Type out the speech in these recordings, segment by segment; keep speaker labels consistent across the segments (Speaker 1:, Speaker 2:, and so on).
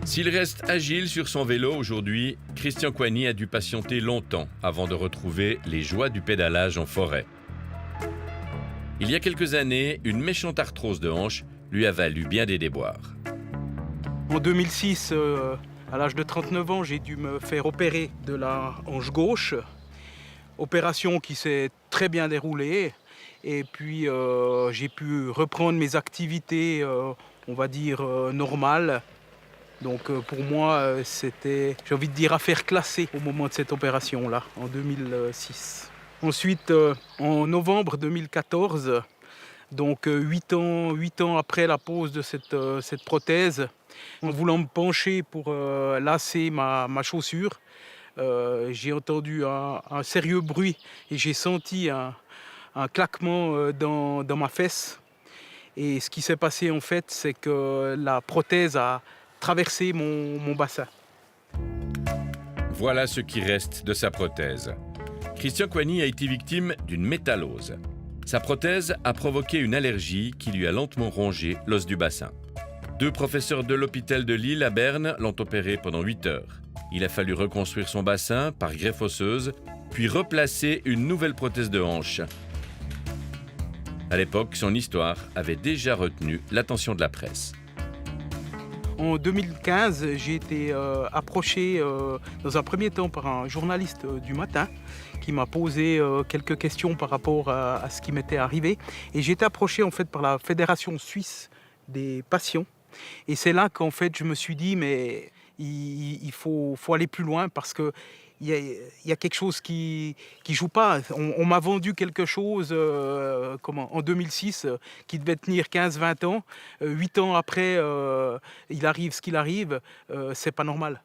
Speaker 1: S'il reste agile sur son vélo aujourd'hui, Christian Coigny a dû patienter longtemps avant de retrouver les joies du pédalage en forêt. Il y a quelques années, une méchante arthrose de hanche lui a valu bien des déboires.
Speaker 2: En 2006, à l'âge de 39 ans, j'ai dû me faire opérer de la hanche gauche. Opération qui s'est très bien déroulée. Et puis j'ai pu reprendre mes activités, on va dire, normales. Donc pour moi, c'était, j'ai envie de dire, affaire classée au moment de cette opération-là, en 2006. Ensuite, en novembre 2014, donc 8 ans après la pose de cette prothèse, en voulant me pencher pour lasser ma chaussure, j'ai entendu un sérieux bruit et j'ai senti un claquement dans ma fesse. Et ce qui s'est passé en fait, c'est que la prothèse a traversé mon bassin.
Speaker 1: Voilà ce qui reste de sa prothèse. Christian Coigny a été victime d'une métallose. Sa prothèse a provoqué une allergie qui lui a lentement rongé l'os du bassin. 2 professeurs de l'hôpital de Lille à Berne l'ont opéré pendant 8 heures. Il a fallu reconstruire son bassin par greffe osseuse, puis replacer une nouvelle prothèse de hanche. À l'époque, son histoire avait déjà retenu l'attention de la presse.
Speaker 2: En 2015, j'ai été approché dans un premier temps par un journaliste du Matin qui m'a posé quelques questions par rapport à ce qui m'était arrivé. Et j'ai été approché en fait par la Fédération suisse des patients. Et c'est là qu'en fait je me suis dit mais il faut aller plus loin parce que il y a quelque chose qui joue pas. On m'a vendu quelque chose en 2006 qui devait tenir 15-20 ans. 8 ans après, il arrive ce qu'il arrive. C'est pas normal.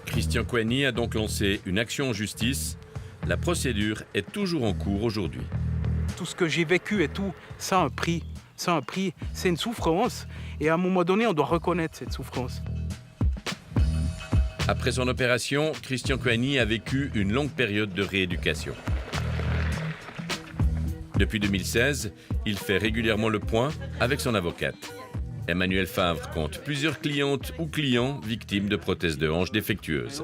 Speaker 1: Christian Coigny a donc lancé une action en justice. La procédure est toujours en cours aujourd'hui.
Speaker 2: Tout ce que j'ai vécu et tout, ça a un prix. Ça a un prix. C'est une souffrance. Et à un moment donné, on doit reconnaître cette souffrance.
Speaker 1: Après son opération, Christian Coigny a vécu une longue période de rééducation. Depuis 2016, il fait régulièrement le point avec son avocate. Emmanuel Favre compte plusieurs clientes ou clients victimes de prothèses de hanche défectueuses.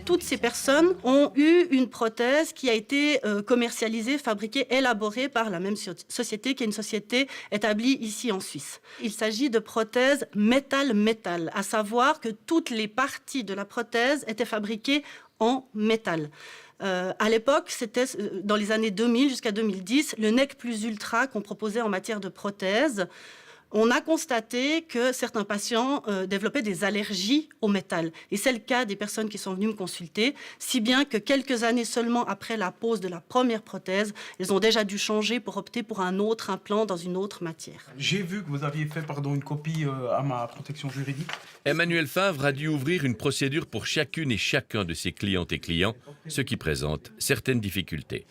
Speaker 3: Toutes ces personnes ont eu une prothèse qui a été commercialisée, fabriquée, élaborée par la même société, qui est une société établie ici en Suisse. Il s'agit de prothèses métal-métal, à savoir que toutes les parties de la prothèse étaient fabriquées en métal. À l'époque, c'était dans les années 2000 jusqu'à 2010, le nec plus ultra qu'on proposait en matière de prothèses. On a constaté que certains patients développaient des allergies au métal. Et c'est le cas des personnes qui sont venues me consulter, si bien que quelques années seulement après la pose de la première prothèse, elles ont déjà dû changer pour opter pour un autre implant dans une autre matière.
Speaker 2: J'ai vu que vous aviez fait une copie à ma protection juridique.
Speaker 1: Emmanuel Favre a dû ouvrir une procédure pour chacune et chacun de ses clientes et clients, ce qui présente certaines difficultés.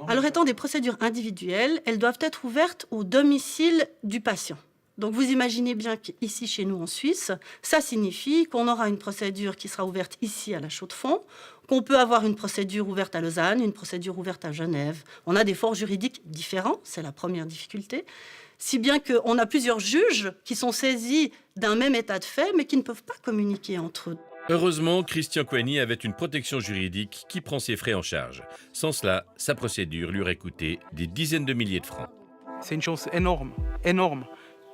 Speaker 3: Alors étant des procédures individuelles, elles doivent être ouvertes au domicile du patient. Donc vous imaginez bien qu'ici, chez nous en Suisse, ça signifie qu'on aura une procédure qui sera ouverte ici à la Chaux-de-Fonds, qu'on peut avoir une procédure ouverte à Lausanne, une procédure ouverte à Genève. On a des forts juridiques différents, c'est la première difficulté, si bien qu'on a plusieurs juges qui sont saisis d'un même état de fait, mais qui ne peuvent pas communiquer entre eux.
Speaker 1: Heureusement, Christian Coigny avait une protection juridique qui prend ses frais en charge. Sans cela, sa procédure lui aurait coûté des dizaines de milliers de francs.
Speaker 2: C'est une chance énorme, énorme.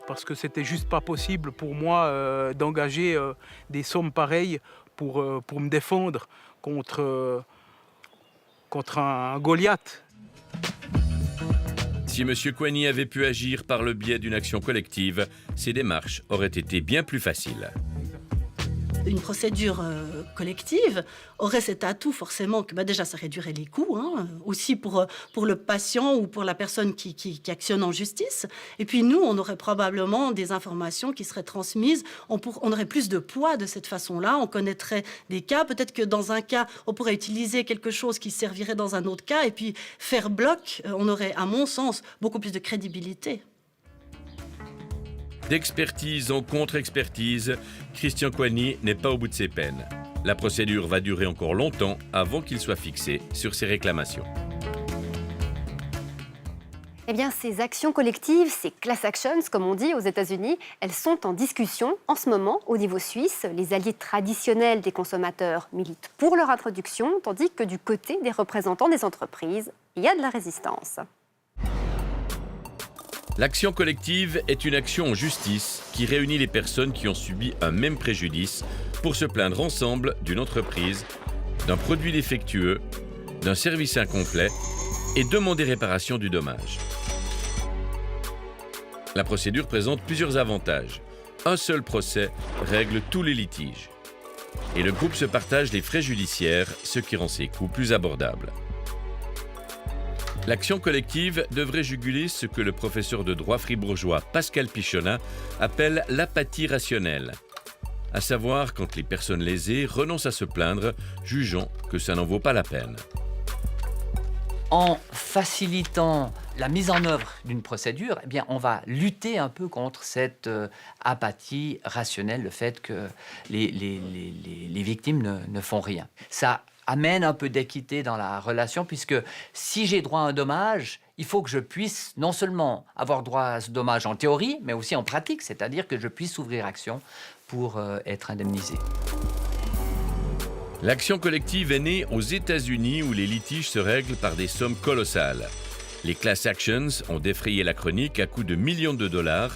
Speaker 2: Parce que c'était juste pas possible pour moi d'engager des sommes pareilles pour me défendre contre un Goliath.
Speaker 1: Si M. Coigny avait pu agir par le biais d'une action collective, ses démarches auraient été bien plus faciles.
Speaker 3: Une procédure collective aurait cet atout forcément que déjà ça réduirait les coûts, aussi pour le patient ou pour la personne qui actionne en justice. Et puis nous, on aurait probablement des informations qui seraient transmises. On aurait plus de poids de cette façon-là. On connaîtrait des cas. Peut-être que dans un cas, on pourrait utiliser quelque chose qui servirait dans un autre cas. Et puis faire bloc, on aurait, à mon sens, beaucoup plus de crédibilité.
Speaker 1: D'expertise en contre-expertise, Christian Coigny n'est pas au bout de ses peines. La procédure va durer encore longtemps avant qu'il soit fixé sur ses réclamations.
Speaker 4: Eh bien, ces actions collectives, ces class actions, comme on dit aux États-Unis, elles sont en discussion en ce moment au niveau suisse. Les alliés traditionnels des consommateurs militent pour leur introduction, tandis que du côté des représentants des entreprises, il y a de la résistance.
Speaker 1: L'action collective est une action en justice qui réunit les personnes qui ont subi un même préjudice pour se plaindre ensemble d'une entreprise, d'un produit défectueux, d'un service incomplet et demander réparation du dommage. La procédure présente plusieurs avantages. Un seul procès règle tous les litiges. Et le groupe se partage les frais judiciaires, ce qui rend ses coûts plus abordables. L'action collective devrait juguler ce que le professeur de droit fribourgeois Pascal Pichonnat appelle l'apathie rationnelle, à savoir quand les personnes lésées renoncent à se plaindre, jugeant que ça n'en vaut pas la peine.
Speaker 5: En facilitant la mise en œuvre d'une procédure, eh bien, on va lutter un peu contre cette apathie rationnelle, le fait que les victimes ne font rien. Ça amène un peu d'équité dans la relation, puisque si j'ai droit à un dommage, il faut que je puisse non seulement avoir droit à ce dommage en théorie, mais aussi en pratique, c'est-à-dire que je puisse ouvrir action pour être indemnisé.
Speaker 1: L'action collective est née aux États-Unis où les litiges se règlent par des sommes colossales. Les class actions ont défrayé la chronique à coups de millions de dollars,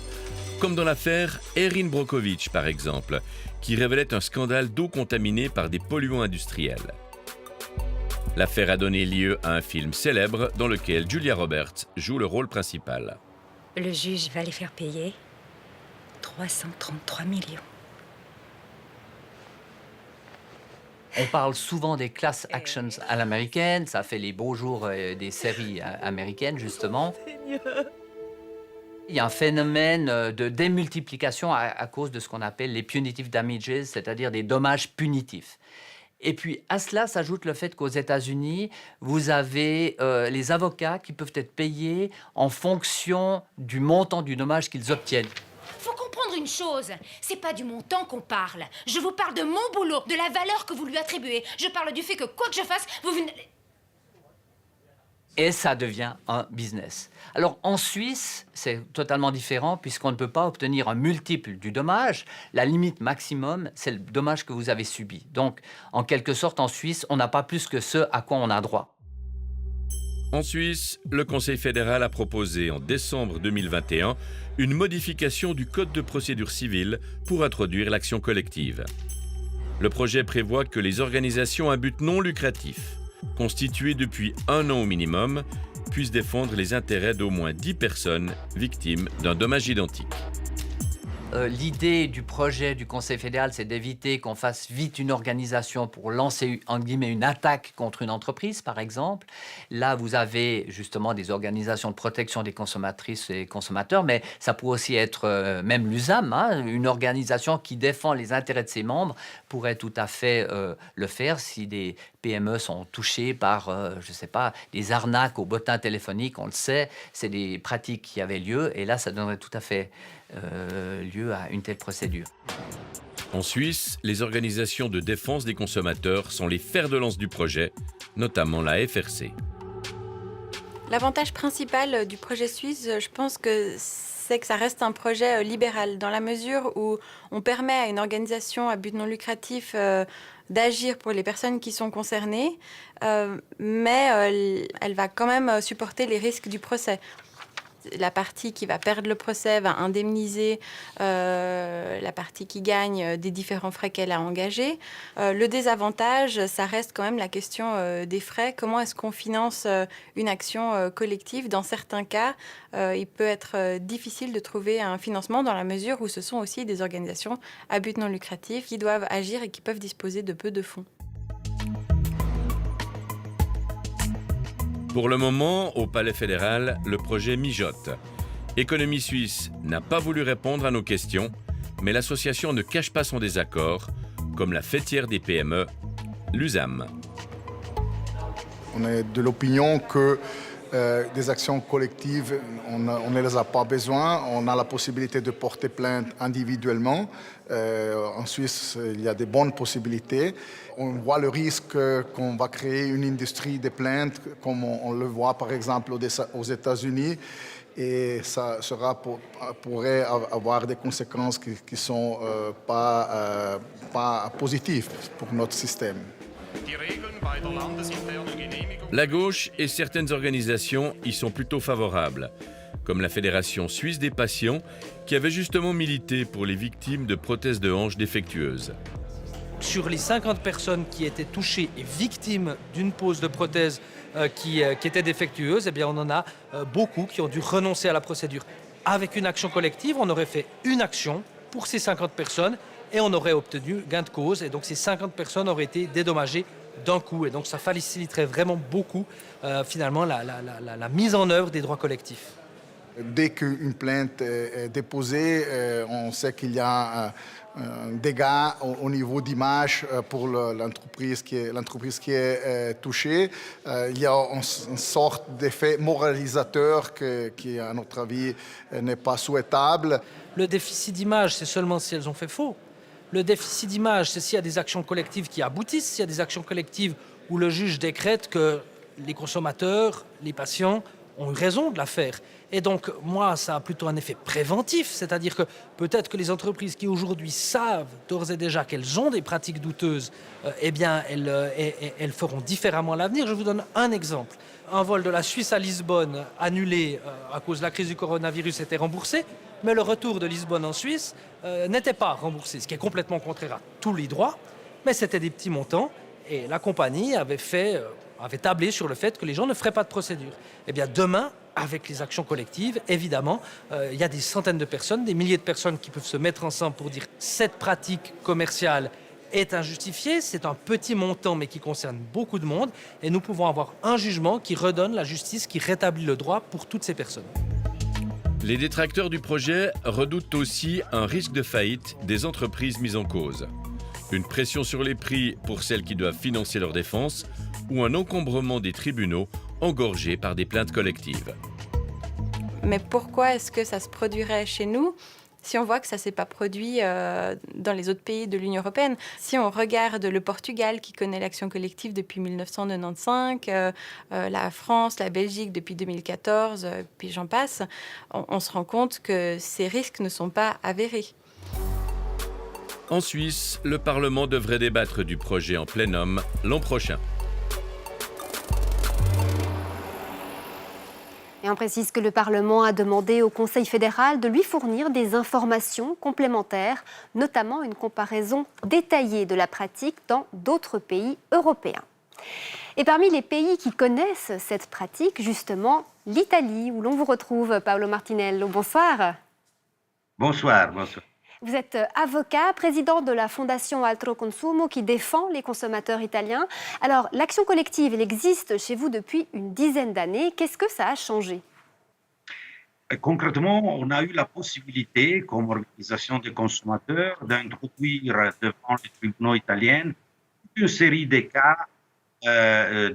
Speaker 1: comme dans l'affaire Erin Brockovich par exemple, qui révélait un scandale d'eau contaminée par des polluants industriels. L'affaire a donné lieu à un film célèbre dans lequel Julia Roberts joue le rôle principal.
Speaker 6: Le juge va les faire payer 333 millions.
Speaker 5: On parle souvent des class actions à l'américaine, ça fait les beaux jours des séries américaines, justement. Il y a un phénomène de démultiplication à cause de ce qu'on appelle les punitive damages, c'est-à-dire des dommages punitifs. Et puis, à cela s'ajoute le fait qu'aux États-Unis, vous avez les avocats qui peuvent être payés en fonction du montant du dommage qu'ils obtiennent.
Speaker 7: Faut comprendre une chose, c'est pas du montant qu'on parle. Je vous parle de mon boulot, de la valeur que vous lui attribuez. Je parle du fait que quoi que je fasse, vous venez...
Speaker 5: Et ça devient un business. Alors, en Suisse, c'est totalement différent puisqu'on ne peut pas obtenir un multiple du dommage. La limite maximum, c'est le dommage que vous avez subi. Donc, en quelque sorte, en Suisse, on n'a pas plus que ce à quoi on a droit.
Speaker 1: En Suisse, le Conseil fédéral a proposé en décembre 2021 une modification du Code de procédure civile pour introduire l'action collective. Le projet prévoit que les organisations à but non lucratif, constituées depuis 1 an au minimum, puissent défendre les intérêts d'au moins 10 personnes victimes d'un dommage identique.
Speaker 5: L'idée du projet du Conseil fédéral, c'est d'éviter qu'on fasse vite une organisation pour lancer, en guillemets, une attaque contre une entreprise, par exemple. Là, vous avez justement des organisations de protection des consommatrices et consommateurs, mais ça pourrait aussi être même l'USAM, hein, une organisation qui défend les intérêts de ses membres, pourrait tout à fait le faire si des PME sont touchées par, je ne sais pas, des arnaques au bottin téléphonique. On le sait, c'est des pratiques qui avaient lieu, et là, ça donnerait tout à fait lieu à une telle procédure.
Speaker 1: En Suisse, les organisations de défense des consommateurs sont les fers de lance du projet, notamment la FRC.
Speaker 8: L'avantage principal du projet suisse, je pense que c'est que ça reste un projet libéral, dans la mesure où on permet à une organisation à but non lucratif d'agir pour les personnes qui sont concernées, mais elle va quand même supporter les risques du procès. La partie qui va perdre le procès va indemniser la partie qui gagne des différents frais qu'elle a engagés. Le désavantage, ça reste quand même la question des frais. Comment est-ce qu'on finance une action collective? Dans certains cas, il peut être difficile de trouver un financement dans la mesure où ce sont aussi des organisations à but non lucratif qui doivent agir et qui peuvent disposer de peu de fonds.
Speaker 1: Pour le moment, au Palais fédéral, le projet mijote. Économie suisse n'a pas voulu répondre à nos questions, mais l'association ne cache pas son désaccord, comme la fêtière des PME, l'USAM.
Speaker 9: On est de l'opinion que des actions collectives, on ne les a pas besoin. On a la possibilité de porter plainte individuellement. En Suisse, il y a des bonnes possibilités. On voit le risque qu'on va créer une industrie des plaintes, comme on le voit par exemple aux États-Unis. Et ça pourrait avoir des conséquences qui ne sont pas positives pour notre système.
Speaker 1: La gauche et certaines organisations y sont plutôt favorables, comme la Fédération suisse des patients, qui avait justement milité pour les victimes de prothèses de hanches défectueuses.
Speaker 10: Sur les 50 personnes qui étaient touchées et victimes d'une pose de prothèse qui était défectueuse, eh bien on en a beaucoup qui ont dû renoncer à la procédure. Avec une action collective, on aurait fait une action pour ces 50 personnes et on aurait obtenu gain de cause. Et donc ces 50 personnes auraient été dédommagées d'un coup. Et donc ça faciliterait vraiment beaucoup finalement la mise en œuvre des droits collectifs.
Speaker 9: Dès qu'une plainte est déposée, on sait qu'il y a un dégât au niveau d'image pour l'entreprise qui est touchée. Il y a une sorte d'effet moralisateur qui, à notre avis, n'est pas souhaitable.
Speaker 10: Le déficit d'image, c'est seulement si elles ont fait faux. Le déficit d'image, c'est s'il y a des actions collectives qui aboutissent, s'il y a des actions collectives où le juge décrète que les consommateurs, les patients ont eu raison de la faire. Et donc, moi, ça a plutôt un effet préventif, c'est-à-dire que peut-être que les entreprises qui aujourd'hui savent d'ores et déjà qu'elles ont des pratiques douteuses, eh bien, elles feront différemment à l'avenir. Je vous donne un exemple. Un vol de la Suisse à Lisbonne annulé à cause de la crise du coronavirus était remboursé, mais le retour de Lisbonne en Suisse n'était pas remboursé, ce qui est complètement contraire à tous les droits, mais c'était des petits montants, et la compagnie avait tablé sur le fait que les gens ne feraient pas de procédure. Eh bien, demain, avec les actions collectives, évidemment, il y a des centaines de personnes, des milliers de personnes qui peuvent se mettre ensemble pour dire cette pratique commerciale est injustifiée, c'est un petit montant mais qui concerne beaucoup de monde, et nous pouvons avoir un jugement qui redonne la justice, qui rétablit le droit pour toutes ces personnes.
Speaker 1: Les détracteurs du projet redoutent aussi un risque de faillite des entreprises mises en cause. Une pression sur les prix pour celles qui doivent financer leur défense ou un encombrement des tribunaux engorgés par des plaintes collectives.
Speaker 8: Mais pourquoi est-ce que ça se produirait chez nous si on voit que ça ne s'est pas produit dans les autres pays de l'Union européenne? Si on regarde le Portugal qui connaît l'action collective depuis 1995, la France, la Belgique depuis 2014, puis j'en passe, on se rend compte que ces risques ne sont pas avérés.
Speaker 1: En Suisse, le Parlement devrait débattre du projet en plénum l'an prochain.
Speaker 4: Et on précise que le Parlement a demandé au Conseil fédéral de lui fournir des informations complémentaires, notamment une comparaison détaillée de la pratique dans d'autres pays européens. Et parmi les pays qui connaissent cette pratique, justement, l'Italie, où l'on vous retrouve, Paolo Martinello. Bonsoir.
Speaker 11: Bonsoir, bonsoir.
Speaker 4: Vous êtes avocat, président de la Fondation Altro Consumo qui défend les consommateurs italiens. Alors, l'action collective, elle existe chez vous depuis une dizaine d'années. Qu'est-ce que ça a changé?
Speaker 11: Concrètement, on a eu la possibilité, comme organisation des consommateurs, d'introduire devant les tribunaux italiens une série de cas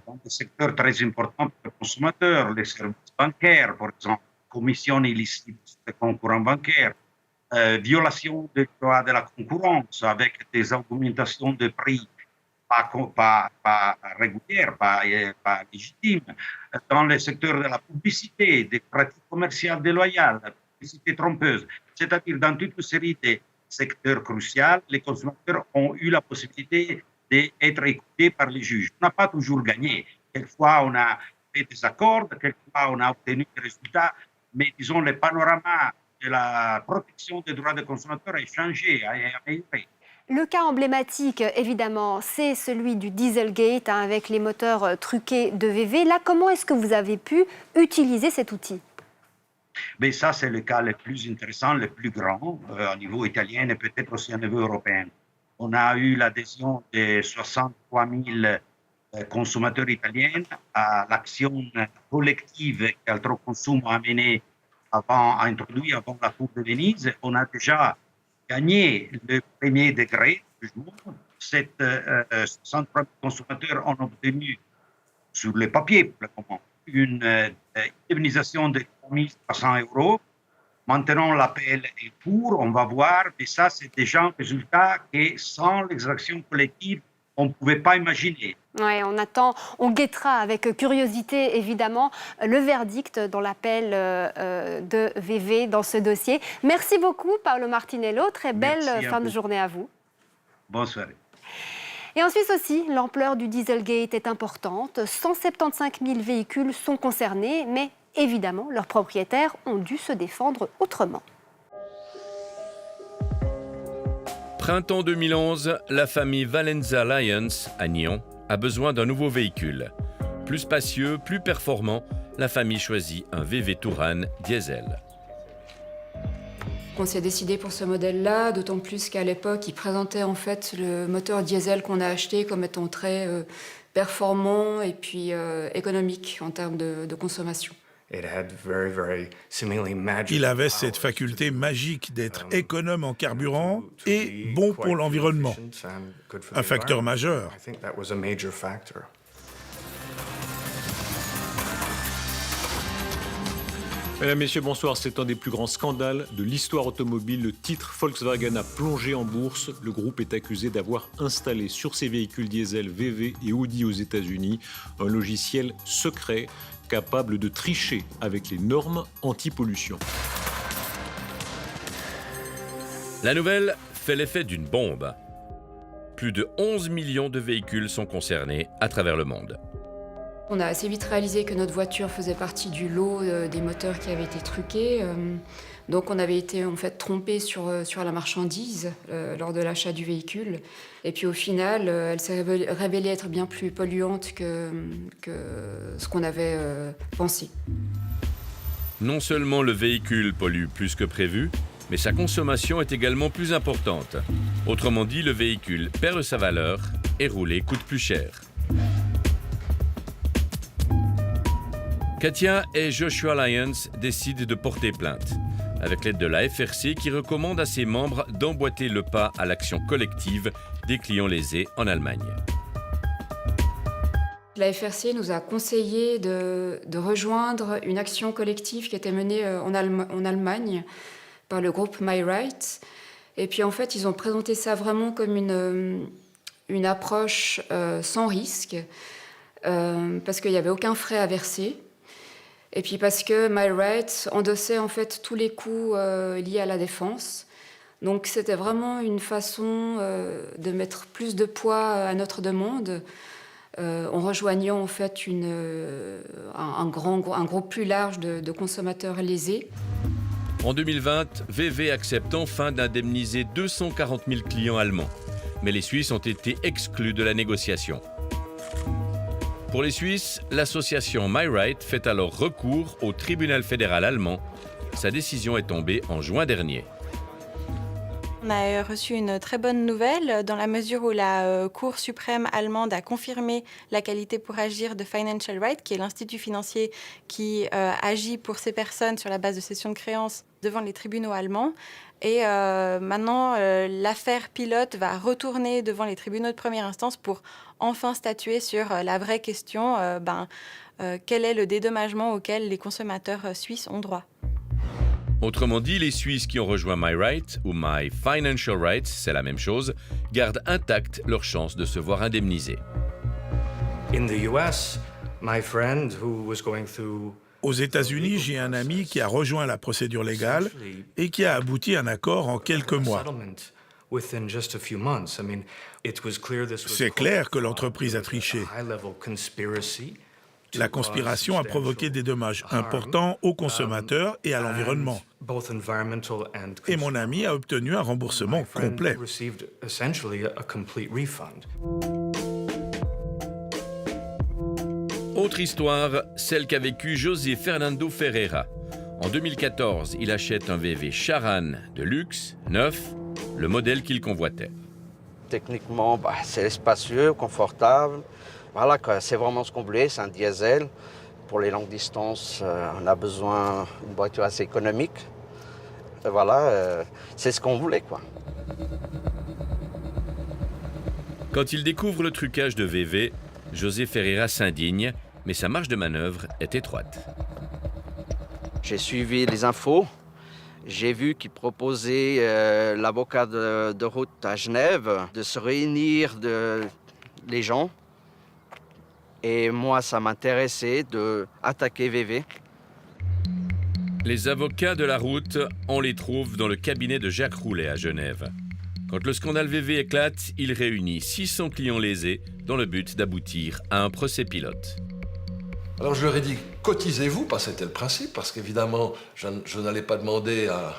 Speaker 11: dans des secteurs très importants pour les consommateurs, les services bancaires, par exemple, commission illicite des concurrents bancaires, violation des droits de la concurrence avec des augmentations de prix pas régulières, pas légitimes, dans le secteur de la publicité, des pratiques commerciales déloyales, la publicité trompeuse. C'est-à-dire, dans toute une série de secteurs cruciaux, les consommateurs ont eu la possibilité d'être écoutés par les juges. On n'a pas toujours gagné. Quelquefois, on a fait des accords, quelquefois, on a obtenu des résultats, mais disons, le panorama de la protection des droits des consommateurs a changé, a amélioré.
Speaker 4: Le cas emblématique, évidemment, c'est celui du Dieselgate avec les moteurs truqués de VV. Là, comment est-ce que vous avez pu utiliser cet outil?
Speaker 11: Mais ça, c'est le cas le plus intéressant, le plus grand, au niveau italien et peut-être aussi au niveau européen. On a eu l'adhésion de 63 000 consommateurs italiens à l'action collective qu'Altro Consumo a menée a introduit avant la Cour de Venise. On a déjà gagné le premier degré du jugement. 63 consommateurs ont obtenu sur le papier, une indemnisation de 300 €. Maintenant, l'appel est court, on va voir, mais ça, c'est déjà un résultat que sans l'extraction collective, on ne pouvait pas imaginer.
Speaker 4: Ouais, on guettera avec curiosité évidemment le verdict dans l'appel de VV dans ce dossier. Merci beaucoup Paolo Martinello, très belle fin de journée à vous.
Speaker 11: Bonne soirée.
Speaker 4: Et en Suisse aussi, l'ampleur du Dieselgate est importante. 175 000 véhicules sont concernés, mais évidemment, leurs propriétaires ont dû se défendre autrement.
Speaker 1: Printemps 2011, la famille Valenza Lions à Nyon a besoin d'un nouveau véhicule. Plus spacieux, plus performant, la famille choisit un VW Touran diesel.
Speaker 12: On s'est décidé pour ce modèle-là, d'autant plus qu'à l'époque, il présentait en fait le moteur diesel qu'on a acheté comme étant très performant et puis économique en termes de consommation.
Speaker 13: Il avait cette faculté magique d'être économe en carburant et bon pour l'environnement. Un facteur majeur.
Speaker 14: Mesdames, Messieurs, bonsoir. C'est un des plus grands scandales de l'histoire automobile. Le titre Volkswagen a plongé en bourse. Le groupe est accusé d'avoir installé sur ses véhicules diesel VW et Audi aux États-Unis un logiciel secret capable de tricher avec les normes anti-pollution.
Speaker 1: La nouvelle fait l'effet d'une bombe. Plus de 11 millions de véhicules sont concernés à travers le monde.
Speaker 12: On a assez vite réalisé que notre voiture faisait partie du lot des moteurs qui avaient été truqués. Donc on avait été en fait trompé sur la marchandise lors de l'achat du véhicule. Et puis au final, elle s'est révélée être bien plus polluante que ce qu'on avait pensé.
Speaker 1: Non seulement le véhicule pollue plus que prévu, mais sa consommation est également plus importante. Autrement dit, le véhicule perd de sa valeur et rouler coûte plus cher. Katia et Joshua Lyons décident de porter plainte, avec l'aide de la FRC qui recommande à ses membres d'emboîter le pas à l'action collective des clients lésés en Allemagne.
Speaker 12: La FRC nous a conseillé de rejoindre une action collective qui était menée en Allemagne par le groupe MyRight. Et puis en fait, ils ont présenté ça vraiment comme une approche sans risque, parce qu'il n'y avait aucun frais à verser. Et puis parce que MyRight endossait en fait tous les coûts liés à la défense. Donc c'était vraiment une façon de mettre plus de poids à notre demande en rejoignant en fait un groupe plus large de consommateurs lésés.
Speaker 1: En 2020, VW accepte enfin d'indemniser 240 000 clients allemands. Mais les Suisses ont été exclus de la négociation. Pour les Suisses, l'association MyRight fait alors recours au tribunal fédéral allemand. Sa décision est tombée en juin dernier.
Speaker 8: On a reçu une très bonne nouvelle dans la mesure où la Cour suprême allemande a confirmé la qualité pour agir de Financial Right, qui est l'institut financier qui agit pour ces personnes sur la base de cession de créances devant les tribunaux allemands. Et maintenant, l'affaire pilote va retourner devant les tribunaux de première instance pour enfin statuer sur la vraie question, quel est le dédommagement auquel les consommateurs suisses ont droit.
Speaker 1: Autrement dit, les Suisses qui ont rejoint MyRight ou My Financial Rights, c'est la même chose, gardent intactes leurs chances de se voir indemnisés.
Speaker 13: Aux États-Unis, j'ai un ami qui a rejoint la procédure légale et qui a abouti à un accord en quelques mois. C'est clair que l'entreprise a triché. La conspiration a provoqué des dommages importants aux consommateurs et à l'environnement. Et mon ami a obtenu un remboursement complet.
Speaker 1: Autre histoire, celle qu'a vécue José Fernando Ferreira. En 2014, il achète un VW Charan de luxe, neuf, le modèle qu'il convoitait.
Speaker 15: Techniquement, c'est spacieux, confortable. Voilà, c'est vraiment ce qu'on voulait, c'est un diesel. Pour les longues distances, on a besoin d'une voiture assez économique. Et voilà, c'est ce qu'on voulait, quoi.
Speaker 1: Quand il découvre le trucage de VW, José Ferreira s'indigne mais sa marge de manœuvre est étroite.
Speaker 15: J'ai suivi les infos. J'ai vu qu'il proposait l'avocat de route à Genève de se réunir les gens. Et moi, ça m'intéressait d'attaquer VV.
Speaker 1: Les avocats de la route, on les trouve dans le cabinet de Jacques Roulet à Genève. Quand le scandale VV éclate, il réunit 600 clients lésés dans le but d'aboutir à un procès pilote.
Speaker 16: Alors je leur ai dit, cotisez-vous, parce que c'était le principe, parce qu'évidemment, je n'allais pas demander à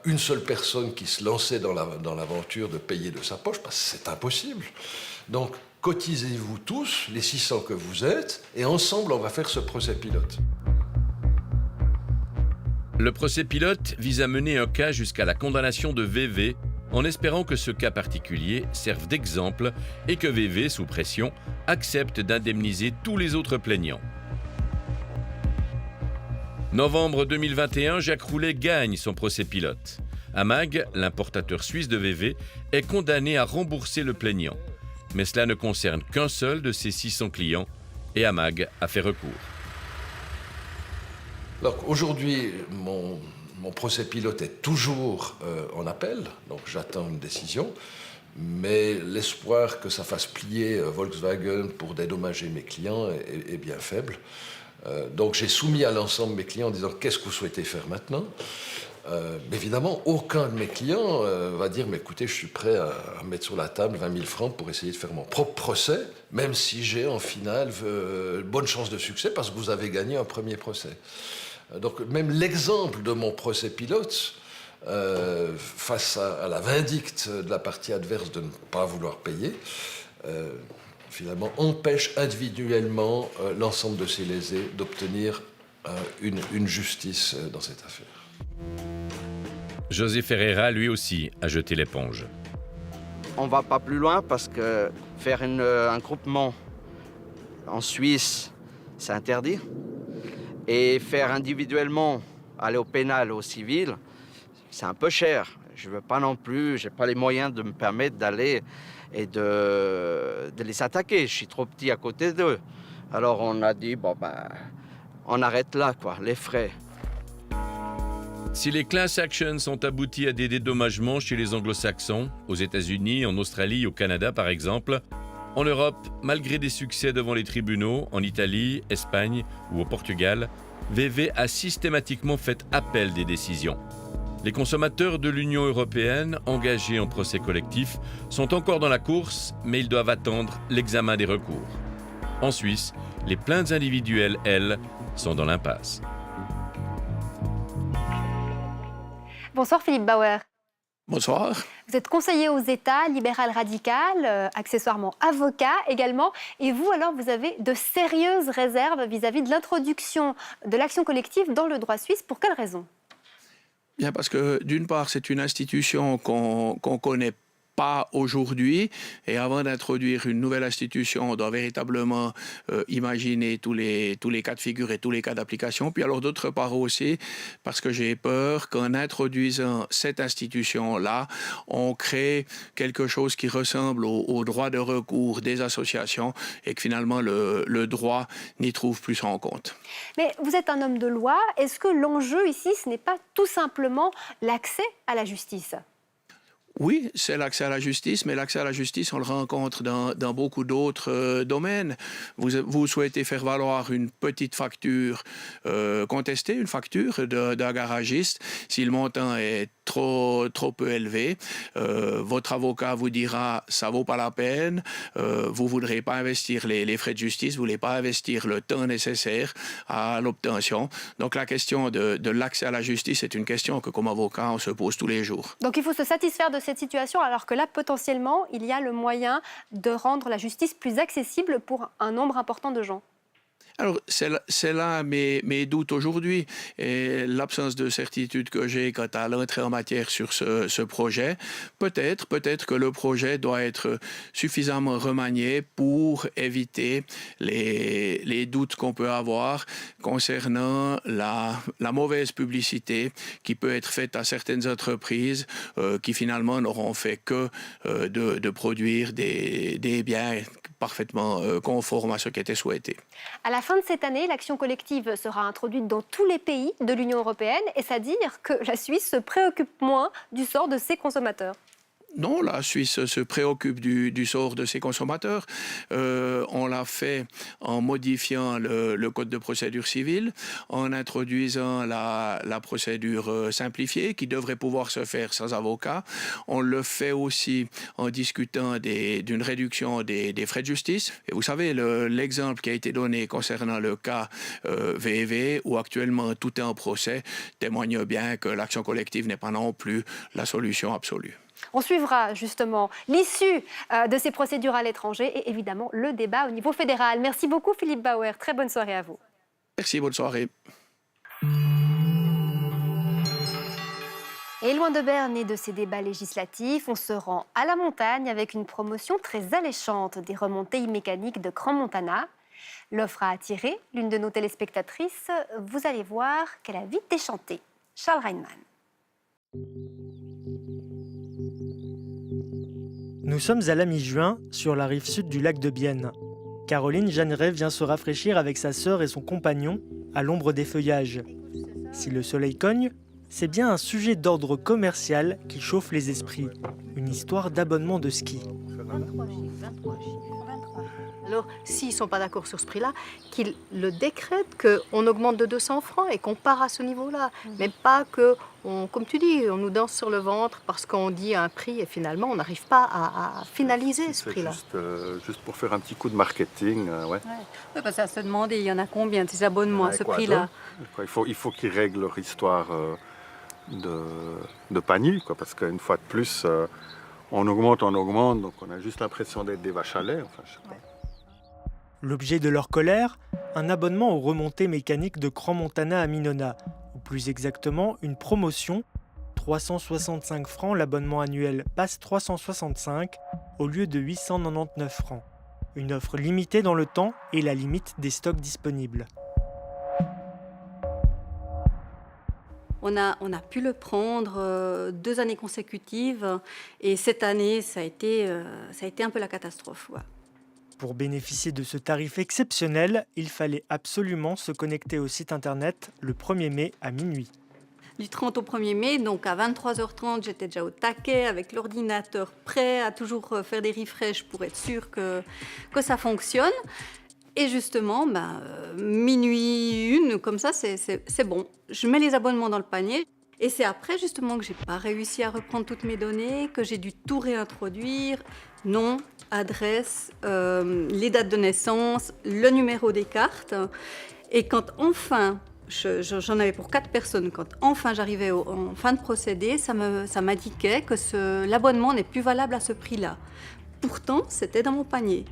Speaker 16: une seule personne qui se lançait dans l'aventure de payer de sa poche, parce que c'est impossible. Donc, cotisez-vous tous, les 600 que vous êtes, et ensemble, on va faire ce procès pilote.
Speaker 1: Le procès pilote vise à mener un cas jusqu'à la condamnation de VV, en espérant que ce cas particulier serve d'exemple et que VV, sous pression, accepte d'indemniser tous les autres plaignants. Novembre 2021, Jacques Roulet gagne son procès pilote. Amag, l'importateur suisse de VV, est condamné à rembourser le plaignant. Mais cela ne concerne qu'un seul de ses 600 clients et Amag a fait recours.
Speaker 16: Donc aujourd'hui, mon procès pilote est toujours en appel, donc j'attends une décision. Mais l'espoir que ça fasse plier Volkswagen pour dédommager mes clients est bien faible. Donc j'ai soumis à l'ensemble de mes clients en disant « Qu'est-ce que vous souhaitez faire maintenant ?» Évidemment, aucun de mes clients va dire « Mais écoutez, je suis prêt à mettre sur la table 20 000 francs pour essayer de faire mon propre procès, même si j'ai en finale bonne chance de succès parce que vous avez gagné un premier procès. » Donc même l'exemple de mon procès pilote, face à la vindicte de la partie adverse de ne pas vouloir payer, finalement empêche individuellement l'ensemble de ces lésés d'obtenir une justice dans cette affaire.
Speaker 1: José Ferreira, lui aussi, a jeté l'éponge.
Speaker 15: On ne va pas plus loin parce que faire un groupement en Suisse, c'est interdit. Et faire individuellement, aller au pénal, au civil, c'est un peu cher. Je ne veux pas non plus, je n'ai pas les moyens de me permettre d'aller et de les attaquer. Je suis trop petit à côté d'eux. Alors on a dit, bon ben, on arrête là, quoi, les frais.
Speaker 1: Si les class actions ont abouti à des dédommagements chez les anglo-saxons, aux États-Unis, en Australie, au Canada par exemple, en Europe, malgré des succès devant les tribunaux, en Italie, Espagne ou au Portugal, VV a systématiquement fait appel des décisions. Les consommateurs de l'Union européenne, engagés en procès collectif, sont encore dans la course, mais ils doivent attendre l'examen des recours. En Suisse, les plaintes individuelles, elles, sont dans l'impasse.
Speaker 4: Bonsoir Philippe Bauer.
Speaker 17: Bonsoir.
Speaker 4: Vous êtes conseiller aux États, libéral radical, accessoirement avocat également. Et vous, alors, vous avez de sérieuses réserves vis-à-vis de l'introduction de l'action collective dans le droit suisse. Pour quelles raisons ?
Speaker 17: Bien, parce que d'une part, c'est une institution qu'on connaît pas aujourd'hui, et avant d'introduire une nouvelle institution, on doit véritablement imaginer tous les cas de figure et tous les cas d'application. Puis alors d'autre part aussi, parce que j'ai peur qu'en introduisant cette institution-là, on crée quelque chose qui ressemble au droit de recours des associations et que finalement le droit n'y trouve plus son compte.
Speaker 4: Mais vous êtes un homme de loi. Est-ce que l'enjeu ici, ce n'est pas tout simplement l'accès à la justice ?
Speaker 17: Oui, c'est l'accès à la justice, mais l'accès à la justice, on le rencontre dans beaucoup d'autres domaines. Vous souhaitez faire valoir une petite facture, contester une facture d'un garagiste, si le montant est trop peu élevé, votre avocat vous dira ça vaut pas la peine, vous voudrez pas investir les frais de justice, vous voulez pas investir le temps nécessaire à l'obtention. Donc la question de l'accès à la justice est une question que comme avocat on se pose tous les jours.
Speaker 4: Donc il faut se satisfaire de cette situation alors que là potentiellement il y a le moyen de rendre la justice plus accessible pour un nombre important de gens.
Speaker 17: Alors, c'est là mes doutes aujourd'hui et l'absence de certitude que j'ai quant à l'entrée en matière sur ce projet. Peut-être que le projet doit être suffisamment remanié pour éviter les doutes qu'on peut avoir concernant la mauvaise publicité qui peut être faite à certaines entreprises qui finalement n'auront fait que de produire des biens parfaitement conformes à ce qui était souhaité.
Speaker 4: À la fin de cette année, l'action collective sera introduite dans tous les pays de l'Union européenne. Est-ce à dire que la Suisse se préoccupe moins du sort de ses consommateurs ?
Speaker 17: Non, la Suisse se préoccupe du sort de ses consommateurs. On l'a fait en modifiant le code de procédure civile, en introduisant la procédure simplifiée qui devrait pouvoir se faire sans avocat. On le fait aussi en discutant d'une réduction des frais de justice. Et vous savez, l'exemple qui a été donné concernant le cas VV, où actuellement tout est en procès, témoigne bien que l'action collective n'est pas non plus la solution absolue.
Speaker 4: On suivra justement l'issue de ces procédures à l'étranger et évidemment le débat au niveau fédéral. Merci beaucoup Philippe Bauer, très bonne soirée à vous.
Speaker 17: Merci, bonne soirée.
Speaker 4: Et loin de Berne et de ces débats législatifs, on se rend à la montagne avec une promotion très alléchante des remontées mécaniques de Crans-Montana. L'offre a attiré l'une de nos téléspectatrices. Vous allez voir qu'elle a vite déchanté. Charles Reinmann.
Speaker 18: Nous sommes à la mi-juin, sur la rive sud du lac de Bienne. Caroline Jeanneret vient se rafraîchir avec sa sœur et son compagnon, à l'ombre des feuillages. Si le soleil cogne, c'est bien un sujet d'ordre commercial qui chauffe les esprits. Une histoire d'abonnement de ski.
Speaker 19: Alors, s'ils ne sont pas d'accord sur ce prix-là, qu'ils le décrètent, qu'on augmente de 200 francs et qu'on part à ce niveau-là. Mais pas que, comme tu dis, on nous danse sur le ventre parce qu'on dit un prix et finalement, on n'arrive pas à finaliser ce prix-là.
Speaker 20: Juste pour faire un petit coup de marketing, ouais.
Speaker 19: Oui, parce que ça se demander, il y en a combien, ces abonnements à ce prix-là?
Speaker 20: Il faut qu'ils règlent leur histoire de panier, quoi, parce qu'une fois de plus, on augmente, donc on a juste l'impression d'être des vaches à lait. Enfin, je sais pas.
Speaker 18: L'objet de leur colère, un abonnement aux remontées mécaniques de Crans-Montana à Minona, ou plus exactement une promotion, 365 francs l'abonnement annuel passe 365 au lieu de 899 francs. Une offre limitée dans le temps et la limite des stocks disponibles.
Speaker 19: On a pu le prendre 2 années consécutives et cette année, ça a été un peu la catastrophe. Ouais.
Speaker 18: Pour bénéficier de ce tarif exceptionnel, il fallait absolument se connecter au site internet le 1er mai à minuit.
Speaker 19: Du 30 au 1er mai, donc à 23h30, j'étais déjà au taquet avec l'ordinateur prêt à toujours faire des refresh pour être sûr que ça fonctionne. Et justement, minuit 1, comme ça, c'est bon. Je mets les abonnements dans le panier. Et c'est après, justement, que je n'ai pas réussi à reprendre toutes mes données, que j'ai dû tout réintroduire. Nom, adresse, les dates de naissance, le numéro des cartes. Et quand enfin, j'en avais pour 4 personnes, quand enfin j'arrivais en fin de procédé, ça m'indiquait que l'abonnement n'est plus valable à ce prix-là. Pourtant, c'était dans mon panier.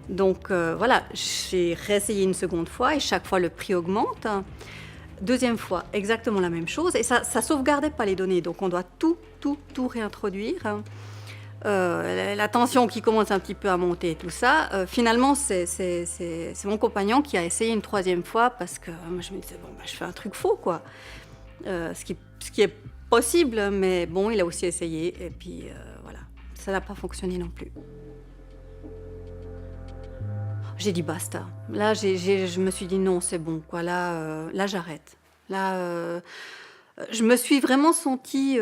Speaker 19: Donc voilà, j'ai réessayé une seconde fois et chaque fois le prix augmente. Deuxième fois, exactement la même chose. Et ça ne sauvegardait pas les données, donc on doit tout réintroduire. La tension qui commence un petit peu à monter et tout ça, finalement, c'est mon compagnon qui a essayé une 3e fois parce que moi, je me disais, je fais un truc faux, quoi. Ce qui est possible, mais bon, il a aussi essayé. Et puis, voilà, ça n'a pas fonctionné non plus. J'ai dit basta. Là, je me suis dit non, c'est bon, quoi. Là, j'arrête. Là, je me suis vraiment sentie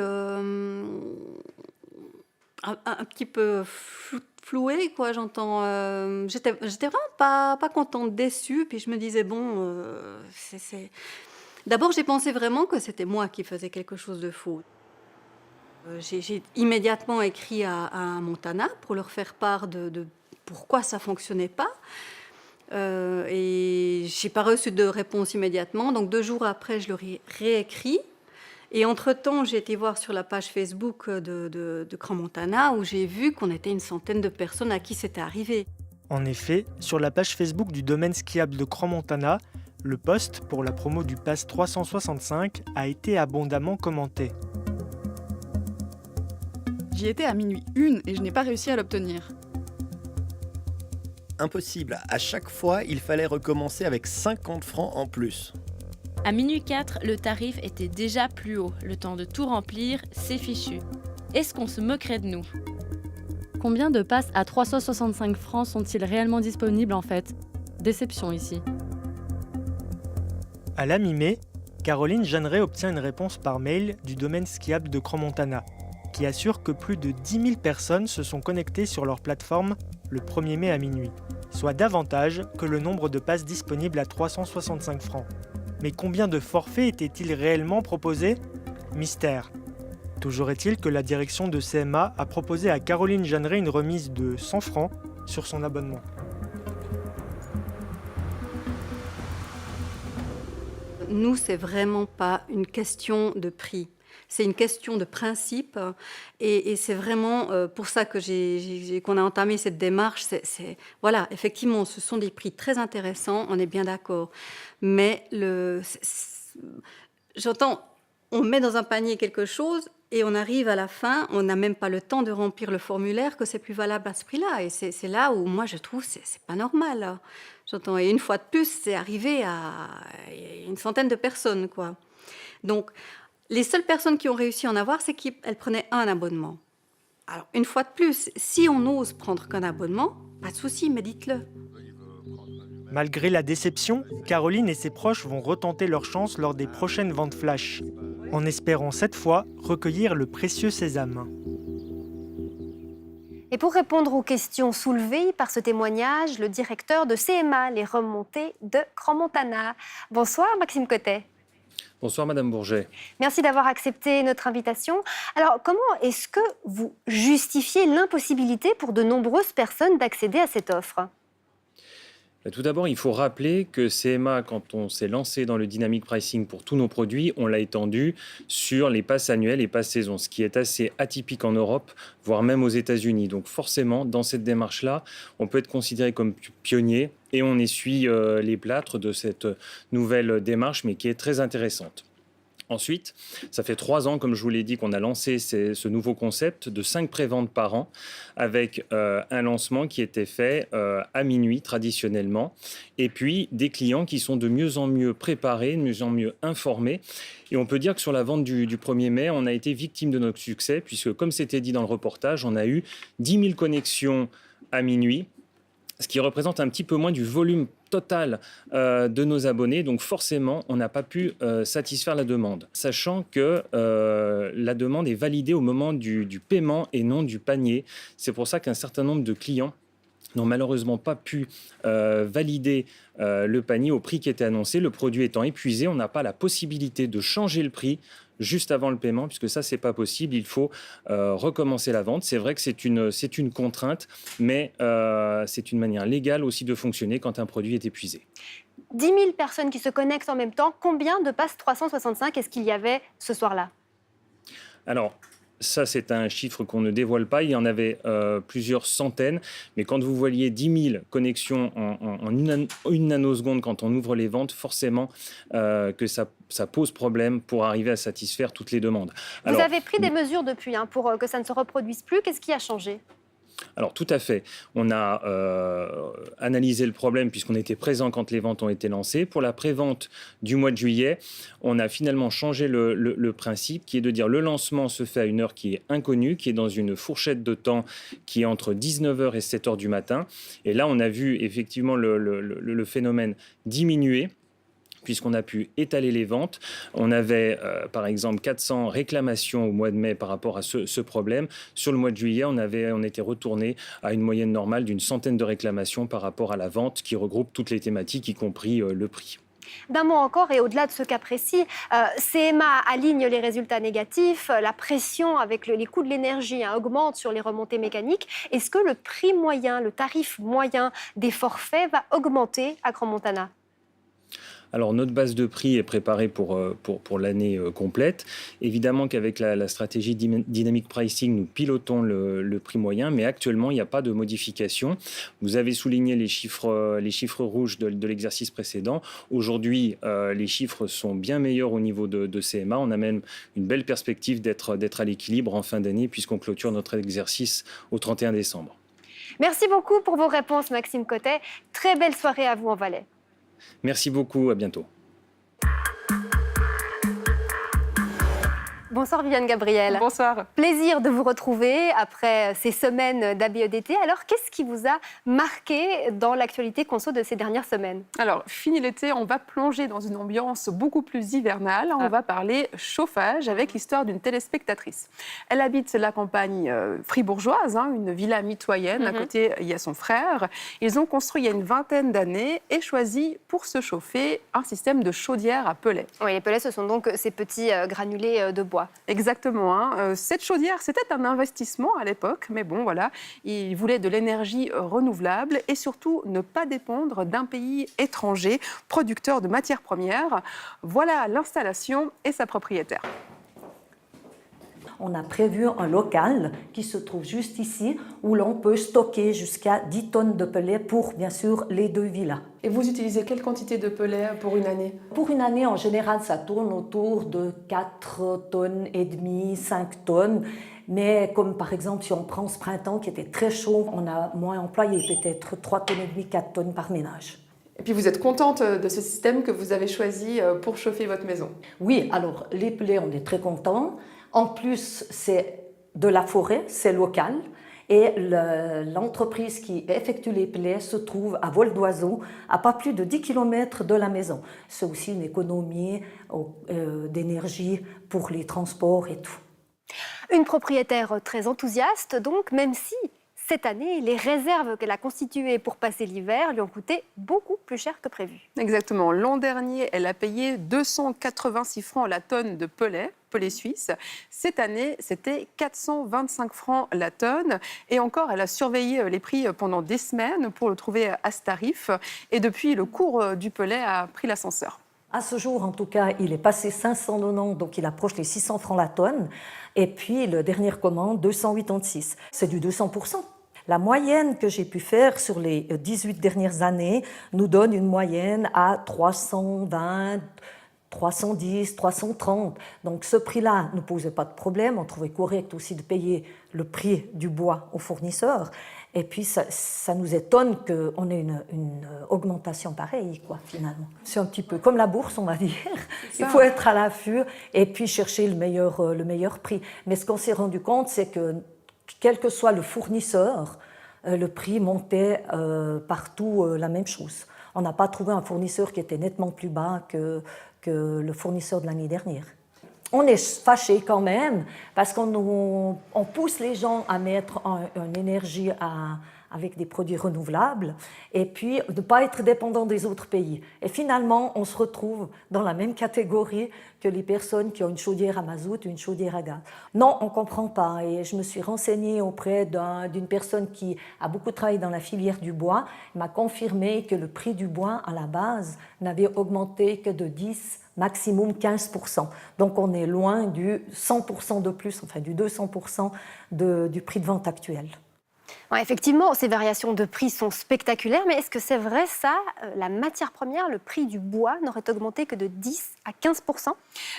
Speaker 19: un petit peu flouée, quoi. J'étais vraiment pas contente, déçue. Puis je me disais bon, D'abord, j'ai pensé vraiment que c'était moi qui faisais quelque chose de faux. J'ai immédiatement écrit à Montana pour leur faire part de pourquoi ça fonctionnait pas. Et j'ai pas reçu de réponse immédiatement. Donc 2 jours après, je leur ai réécrit. Et entre-temps, j'ai été voir sur la page Facebook de Crans-Montana où j'ai vu qu'on était une centaine de personnes à qui c'était arrivé.
Speaker 18: En effet, sur la page Facebook du domaine skiable de Crans-Montana, le post pour la promo du Pass 365 a été abondamment commenté.
Speaker 21: J'y étais à minuit 1 et je n'ai pas réussi à l'obtenir.
Speaker 22: Impossible, à chaque fois, il fallait recommencer avec 50 francs en plus.
Speaker 23: À minuit 4, le tarif était déjà plus haut. Le temps de tout remplir, c'est fichu. Est-ce qu'on se moquerait de nous ?
Speaker 24: Combien de passes à 365 francs sont-ils réellement disponibles en fait ? Déception ici.
Speaker 18: À la mi-mai, Caroline Jeanneret obtient une réponse par mail du domaine skiable de Crans-Montana, qui assure que plus de 10 000 personnes se sont connectées sur leur plateforme le 1er mai à minuit, soit davantage que le nombre de passes disponibles à 365 francs. Mais combien de forfaits étaient-ils réellement proposés ? Mystère. Toujours est-il que la direction de CMA a proposé à Caroline Jeanneret une remise de 100 francs sur son abonnement.
Speaker 19: Nous, c'est vraiment pas une question de prix. C'est une question de principe et c'est vraiment pour ça que qu'on a entamé cette démarche. Voilà, effectivement, ce sont des prix très intéressants, on est bien d'accord. Mais j'entends, on met dans un panier quelque chose et on arrive à la fin, on n'a même pas le temps de remplir le formulaire que c'est plus valable à ce prix-là. Et c'est là où moi je trouve c'est pas normal. J'entends, et une fois de plus, c'est arrivé à une centaine de personnes, quoi. Donc, les seules personnes qui ont réussi à en avoir, c'est qu'elles prenaient un abonnement. Alors, une fois de plus, si on ose prendre qu'un abonnement, pas de souci, mais dites-le.
Speaker 18: Malgré la déception, Caroline et ses proches vont retenter leur chance lors des prochaines ventes flash, en espérant cette fois recueillir le précieux sésame.
Speaker 4: Et pour répondre aux questions soulevées par ce témoignage, le directeur de CMA, les remontées de Crans-Montana. Bonsoir Maxime Cotet.
Speaker 2: Bonsoir Madame Bourget.
Speaker 4: Merci d'avoir accepté notre invitation. Alors, comment est-ce que vous justifiez l'impossibilité pour de nombreuses personnes d'accéder à cette offre ?
Speaker 2: Tout d'abord, il faut rappeler que CMA, quand on s'est lancé dans le dynamic pricing pour tous nos produits, on l'a étendu sur les passes annuelles et passes saison, ce qui est assez atypique en Europe, voire même aux États-Unis. Donc forcément, dans cette démarche-là, on peut être considéré comme pionnier et on essuie les plâtres de cette nouvelle démarche, mais qui est très intéressante. Ensuite, ça fait 3 ans, comme je vous l'ai dit, qu'on a lancé ce nouveau concept de 5 préventes par an avec un lancement qui était fait à minuit traditionnellement et puis des clients qui sont de mieux en mieux préparés, de mieux en mieux informés. Et on peut dire que sur la vente du 1er mai, on a été victime de notre succès puisque, comme c'était dit dans le reportage, on a eu 10 000 connexions à minuit, ce qui représente un petit peu moins du volume total de nos abonnés. Donc forcément, on n'a pas pu satisfaire la demande. Sachant que la demande est validée au moment du paiement et non du panier. C'est pour ça qu'un certain nombre de clients n'ont malheureusement pas pu valider le panier au prix qui était annoncé. Le produit étant épuisé, on n'a pas la possibilité de changer le prix juste avant le paiement, puisque ça, c'est pas possible. Il faut recommencer la vente. C'est vrai que c'est une contrainte, mais c'est une manière légale aussi de fonctionner quand un produit est épuisé.
Speaker 4: 10 000 personnes qui se connectent en même temps. Combien de passes 365 est-ce qu'il y avait ce soir-là ?
Speaker 2: Alors, ça, c'est un chiffre qu'on ne dévoile pas. Il y en avait plusieurs centaines. Mais quand vous voyez 10 000 connexions en une nanoseconde quand on ouvre les ventes, forcément que ça pose problème pour arriver à satisfaire toutes les demandes.
Speaker 4: Vous avez pris des mesures depuis pour que ça ne se reproduise plus. Qu'est-ce qui a changé ?
Speaker 2: Alors tout à fait. On a analysé le problème puisqu'on était présent quand les ventes ont été lancées. Pour la prévente du mois de juillet, on a finalement changé le principe qui est de dire le lancement se fait à une heure qui est inconnue, qui est dans une fourchette de temps qui est entre 19h et 7h du matin. Et là, on a vu effectivement le phénomène diminuer, puisqu'on a pu étaler les ventes. On avait, par exemple, 400 réclamations au mois de mai par rapport à ce problème. Sur le mois de juillet, on était retourné à une moyenne normale d'une centaine de réclamations par rapport à la vente qui regroupe toutes les thématiques, y compris le prix.
Speaker 4: D'un mot encore, et au-delà de ce cas précis, CMA aligne les résultats négatifs, la pression avec les coûts de l'énergie augmente sur les remontées mécaniques. Est-ce que le prix moyen, le tarif moyen des forfaits va augmenter à Crans-Montana ?
Speaker 2: Alors, notre base de prix est préparée pour l'année complète. Évidemment qu'avec la stratégie Dynamic Pricing, nous pilotons le prix moyen, mais actuellement, il n'y a pas de modification. Vous avez souligné les chiffres rouges de l'exercice précédent. Aujourd'hui, les chiffres sont bien meilleurs au niveau de CMA. On a même une belle perspective d'être à l'équilibre en fin d'année, puisqu'on clôture notre exercice au 31 décembre.
Speaker 4: Merci beaucoup pour vos réponses, Maxime Cotet. Très belle soirée à vous en Valais. Merci
Speaker 2: beaucoup, à bientôt.
Speaker 4: Bonsoir Viviane Gabriel.
Speaker 3: Bonsoir.
Speaker 4: Plaisir de vous retrouver après ces semaines d'ABEDT. Alors, qu'est-ce qui vous a marqué dans l'actualité conso de ces dernières semaines?
Speaker 3: Alors, fini l'été, on va plonger dans une ambiance beaucoup plus hivernale. On va parler chauffage avec l'histoire d'une téléspectatrice. Elle habite la campagne fribourgeoise, une villa mitoyenne. À côté, il y a son frère. Ils ont construit il y a une vingtaine d'années et choisi pour se chauffer un système de chaudière à pellets.
Speaker 4: Oui, les pellets, ce sont donc ces petits granulés de bois.
Speaker 3: Exactement. Cette chaudière, c'était un investissement à l'époque, mais bon, voilà, ils voulaient de l'énergie renouvelable et surtout ne pas dépendre d'un pays étranger producteur de matières premières. Voilà l'installation et sa propriétaire.
Speaker 6: On a prévu un local qui se trouve juste ici, où l'on peut stocker jusqu'à 10 tonnes de pellets pour, bien sûr, les 2 villas.
Speaker 3: Et vous utilisez quelle quantité de pellets pour une année?
Speaker 6: Pour une année, en général, ça tourne autour de 4 tonnes et demie, 5 tonnes. Mais comme par exemple, si on prend ce printemps qui était très chaud, on a moins employé, peut-être 3 tonnes et demie, 4 tonnes par ménage.
Speaker 3: Et puis vous êtes contente de ce système que vous avez choisi pour chauffer votre maison?
Speaker 6: Oui, alors les pellets, on est très contents. En plus, c'est de la forêt, c'est local. Et l'entreprise qui effectue les pellets se trouve à vol d'oiseau, à pas plus de 10 km de la maison. C'est aussi une économie d'énergie pour les transports et tout.
Speaker 4: Une propriétaire très enthousiaste, donc, même si cette année, les réserves qu'elle a constituées pour passer l'hiver lui ont coûté beaucoup plus cher que prévu.
Speaker 3: Exactement. L'an dernier, elle a payé 286 francs la tonne de pellets suisses. Cette année, c'était 425 francs la tonne. Et encore, elle a surveillé les prix pendant des semaines pour le trouver à ce tarif. Et depuis, le cours du pellet a pris l'ascenseur.
Speaker 6: À ce jour, en tout cas, il est passé 590, donc il approche les 600 francs la tonne. Et puis, le dernier commande, 286. C'est du 200%. La moyenne que j'ai pu faire sur les 18 dernières années nous donne une moyenne à 320, 310, 330. Donc ce prix-là ne posait pas de problème. On trouvait correct aussi de payer le prix du bois aux fournisseurs. Et puis ça nous étonne qu'on ait une augmentation pareille, quoi, finalement. C'est un petit peu comme la bourse, on va dire. Il faut être à l'affût et puis chercher le meilleur prix. Mais ce qu'on s'est rendu compte, c'est que quel que soit le fournisseur, le prix montait partout la même chose. On n'a pas trouvé un fournisseur qui était nettement plus bas que le fournisseur de l'année dernière. On est fâché quand même parce qu'on pousse les gens à mettre une énergie avec des produits renouvelables et puis de ne pas être dépendant des autres pays. Et finalement, on se retrouve dans la même catégorie que les personnes qui ont une chaudière à mazout ou une chaudière à gaz. Non, on ne comprend pas. Et je me suis renseignée auprès d'une personne qui a beaucoup travaillé dans la filière du bois. Elle m'a confirmé que le prix du bois, à la base, n'avait augmenté que de 10, maximum 15%. Donc on est loin du 100% de plus, enfin du 200% du prix de vente actuel.
Speaker 4: Ouais, effectivement, ces variations de prix sont spectaculaires, mais est-ce que c'est vrai ça? La matière première, le prix du bois n'aurait augmenté que de 10 à 15%?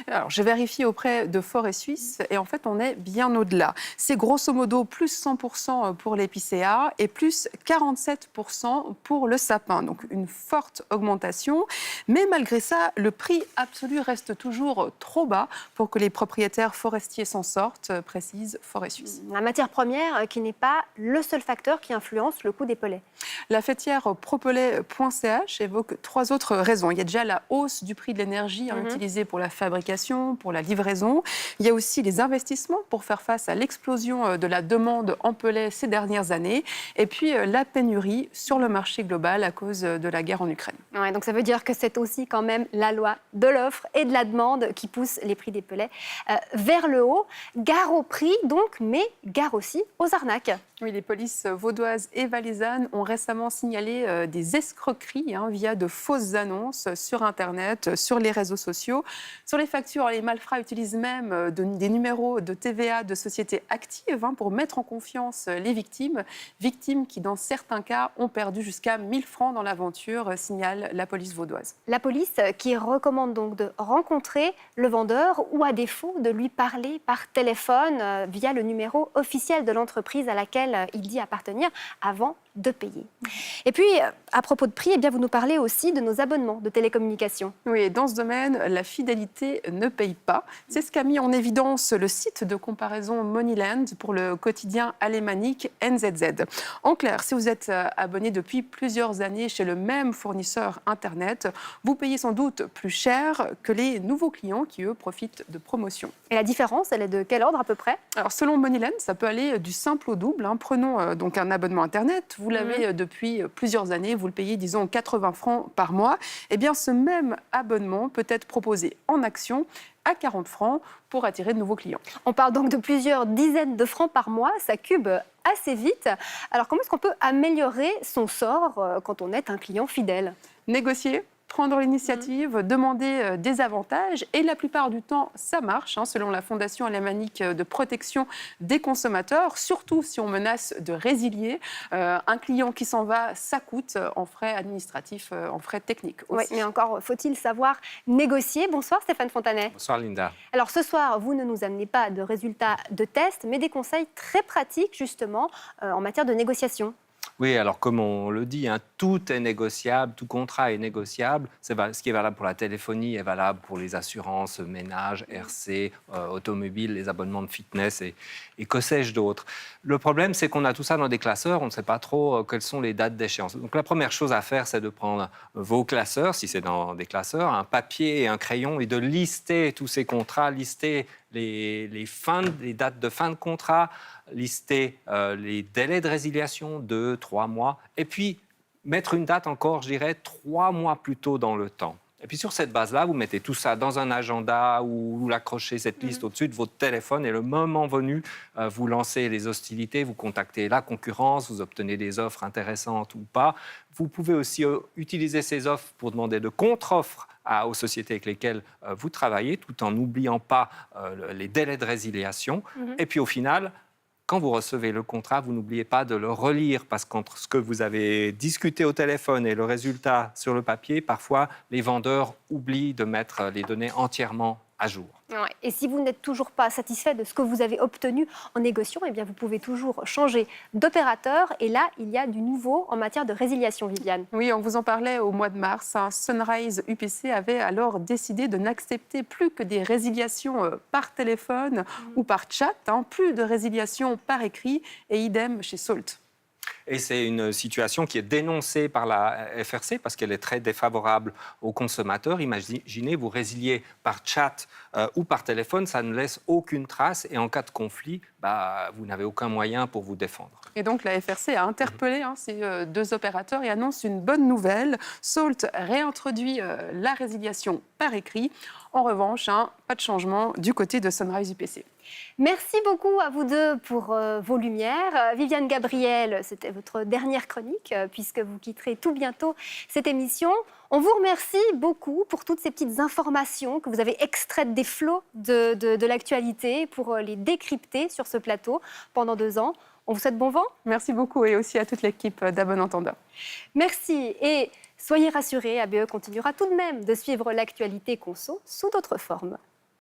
Speaker 3: Alors, je vérifie auprès de Forêt Suisse et en fait, on est bien au-delà. C'est grosso modo plus 100% pour l'épicéa et plus 47% pour le sapin. Donc, une forte augmentation. Mais malgré ça, le prix absolu reste toujours trop bas pour que les propriétaires forestiers s'en sortent, précise Forêt Suisse.
Speaker 4: La matière première qui n'est pas le seul facteur qui influence le coût des pellets.
Speaker 3: La fêtière propellet.ch évoque 3 autres raisons. Il y a déjà la hausse du prix de l'énergie utilisée pour la fabrication, pour la livraison. Il y a aussi les investissements pour faire face à l'explosion de la demande en pellets ces dernières années. Et puis la pénurie sur le marché global à cause de la guerre en Ukraine.
Speaker 4: Ouais, donc ça veut dire que c'est aussi quand même la loi de l'offre et de la demande qui pousse les prix des pellets vers le haut. Gare au prix donc, mais gare aussi aux arnaques.
Speaker 3: Oui, les polices vaudoises et valaisannes ont récemment signalé des escroqueries via de fausses annonces sur Internet, sur les réseaux sociaux. Sur les factures, les malfrats utilisent même des numéros de TVA de sociétés actives pour mettre en confiance les victimes. Victimes qui, dans certains cas, ont perdu jusqu'à 1000 francs dans l'aventure, signale la police vaudoise.
Speaker 4: La police qui recommande donc de rencontrer le vendeur ou à défaut de lui parler par téléphone via le numéro officiel de l'entreprise à laquelle laquelle il dit appartenir avant de payer. Et puis, à propos de prix, eh bien, vous nous parlez aussi de nos abonnements de télécommunications.
Speaker 3: Oui, et dans ce domaine, la fidélité ne paye pas. C'est ce qu'a mis en évidence le site de comparaison Moneyland pour le quotidien alémanique NZZ. En clair, si vous êtes abonné depuis plusieurs années chez le même fournisseur Internet, vous payez sans doute plus cher que les nouveaux clients qui, eux, profitent de promotions.
Speaker 4: Et la différence, elle est de quel ordre à peu près?
Speaker 3: Alors, selon Moneyland, ça peut aller du simple au double. Prenons donc un abonnement Internet. Vous l'avez depuis plusieurs années, vous le payez, disons, 80 francs par mois. Eh bien, ce même abonnement peut être proposé en action à 40 francs pour attirer de nouveaux clients.
Speaker 4: On parle donc de plusieurs dizaines de francs par mois, ça cube assez vite. Alors, comment est-ce qu'on peut améliorer son sort quand on est un client fidèle?
Speaker 3: Négocier, prendre l'initiative, demander des avantages. Et la plupart du temps, ça marche, selon la Fondation alémanique de protection des consommateurs, surtout si on menace de résilier. Un client qui s'en va, ça coûte en frais administratifs, en frais techniques aussi.
Speaker 4: Oui, mais encore faut-il savoir négocier. Bonsoir Stéphane Fontanet.
Speaker 5: Bonsoir Linda.
Speaker 4: Alors ce soir, vous ne nous amenez pas de résultats de tests, mais des conseils très pratiques justement en matière de négociation.
Speaker 5: Oui, alors comme on le dit, tout est négociable, tout contrat est négociable. Ce qui est valable pour la téléphonie est valable pour les assurances, ménages, RC, automobiles, les abonnements de fitness et que sais-je d'autre. Le problème, c'est qu'on a tout ça dans des classeurs, on ne sait pas trop quelles sont les dates d'échéance. Donc la première chose à faire, c'est de prendre vos classeurs, si c'est dans des classeurs, un papier et un crayon, et de lister tous ces contrats, lister les dates de fin de contrat, lister les délais de résiliation, 2, 3 mois, et puis mettre une date encore, je dirais, 3 mois plus tôt dans le temps. Et puis sur cette base-là, vous mettez tout ça dans un agenda ou vous l'accrochez cette liste au-dessus de votre téléphone et le moment venu, vous lancez les hostilités, vous contactez la concurrence, vous obtenez des offres intéressantes ou pas. Vous pouvez aussi utiliser ces offres pour demander de contre-offres aux sociétés avec lesquelles vous travaillez, tout en n'oubliant pas les délais de résiliation. Et puis au final, quand vous recevez le contrat, vous n'oubliez pas de le relire parce qu'entre ce que vous avez discuté au téléphone et le résultat sur le papier, parfois les vendeurs oublient de mettre les données entièrement à jour.
Speaker 4: Ouais. Et si vous n'êtes toujours pas satisfait de ce que vous avez obtenu en négociant, eh bien vous pouvez toujours changer d'opérateur. Et là, il y a du nouveau en matière de résiliation, Viviane.
Speaker 3: Oui, on vous en parlait au mois de mars. Sunrise UPC avait alors décidé de n'accepter plus que des résiliations par téléphone ou par chat, plus de résiliations par écrit, et idem chez Salt.
Speaker 5: Et c'est une situation qui est dénoncée par la FRC parce qu'elle est très défavorable aux consommateurs. Imaginez, vous résiliez par chat ou par téléphone, ça ne laisse aucune trace et en cas de conflit, vous n'avez aucun moyen pour vous défendre.
Speaker 3: Et donc la FRC a interpellé ces deux opérateurs et annonce une bonne nouvelle. Salt réintroduit la résiliation par écrit. En revanche, pas de changement du côté de Sunrise UPC.
Speaker 4: Merci beaucoup à vous deux pour vos lumières. Viviane Gabriel, c'était votre dernière chronique puisque vous quitterez tout bientôt cette émission. On vous remercie beaucoup pour toutes ces petites informations que vous avez extraites des flots de l'actualité pour les décrypter sur ce plateau pendant 2 ans. On vous souhaite bon vent.
Speaker 3: Merci beaucoup et aussi à toute l'équipe d'À Bon Entendeur.
Speaker 4: Merci et soyez rassurés, ABE continuera tout de même de suivre l'actualité conso sous d'autres formes.